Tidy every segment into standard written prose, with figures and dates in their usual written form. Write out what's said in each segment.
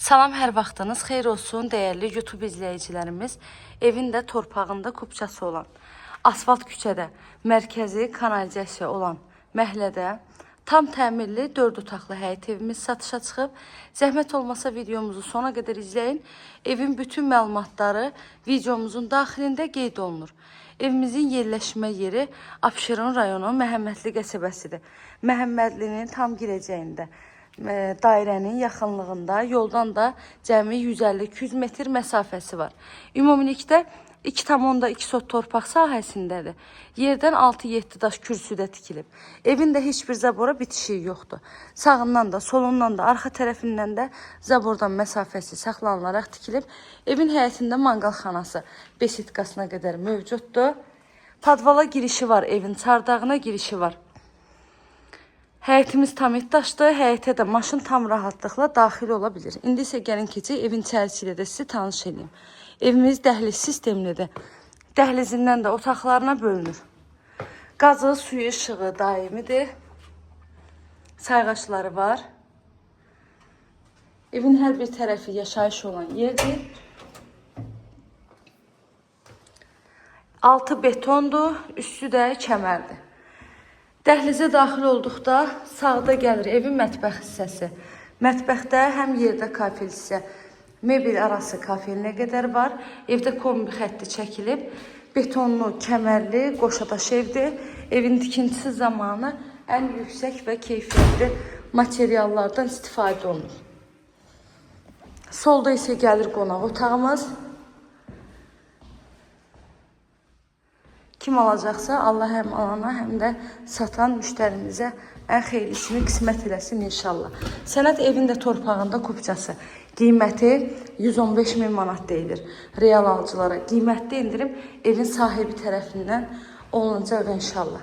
Salam, hər vaxtınız xeyir olsun dəyərli YouTube izləyicilərimiz. Evin də torpağında kupçası olan, asfalt küçədə, mərkəzi kanalizasiya olan məhəllədə tam təmirli 4 otaqlı həyət evimiz satışa çıxıb. Zəhmət olmasa videomuzu sona qədər izləyin. Evin bütün məlumatları videomuzun daxilində qeyd olunur. Evimizin yerləşmə yeri Abşeron rayonu Məhəmmədli qəsəbəsidir. Məhəmmədlinin tam girəcəyində, dairənin yaxınlığında, yoldan da cəmi 150-200 metr məsafəsi var. Ümumilikdə 2,2 sot torpaq sahəsindədir. Yerdən 6-7 daş kürsüdə tikilib. Evin də heç bir zabora bitişiyi yoxdur. Sağından da, solundan da, arxa tərəfindən də zabordan məsafəsi saxlanılaraq tikilib. Evin həyətində manqalxanası besidkasına qədər mövcuddur. Padvala girişi var, evin çardağına girişi var. Həyətimiz tam daşdır, həyətə də maşın tam rahatlıqla daxil ola bilir. İndi isə gəlin keçək, evin içərisi ilə də sizi tanış edeyim. Evimiz dəhliz sistemlidir. Dəhlizindən də otaqlarına bölünür. Qazı, suyu, işığı daimidir. Sayğaçları var. Evin hər bir tərəfi yaşayış olan yerdir. Altı betondur, üstü də kəmərdir. Dəhlizə daxil olduqda sağda gəlir evin mətbəx hissəsi. Mətbəxdə həm yerdə kafel hissə, mebel arası kafelinə qədər var. Evdə kombi xətti çəkilib. Betonlu, kəmərli, qoşadaş evdir. Evin tikintisi zamanı ən yüksək və keyfiyyətli materiallardan istifadə olunur. Solda isə gəlir qonaq otağımız. Kim alacaqsa Allah həm alana, həm də satan müştərimizə ən xeyirlisini qismət eləsin inşallah. Sənət evin də torpağında kupçası. Qiyməti 115 min manat deyilir real alıcılara. Qiymətli indirim evin sahibi tərəfindən olunacaq inşallah.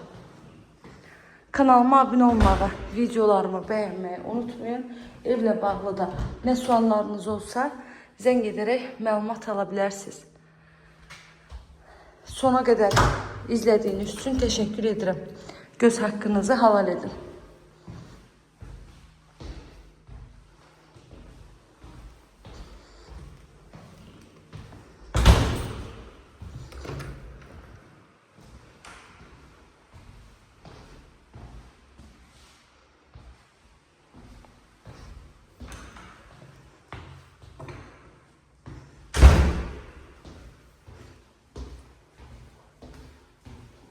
Kanalıma abunə olmağı, videolarımı bəyənməyi unutmayın. Evlə bağlı da nə suallarınız olsa zəng edərək məlumat ala bilərsiniz. Sona qədər izlədiyiniz üçün təşəkkür edirəm. Göz haqqınızı halal edin.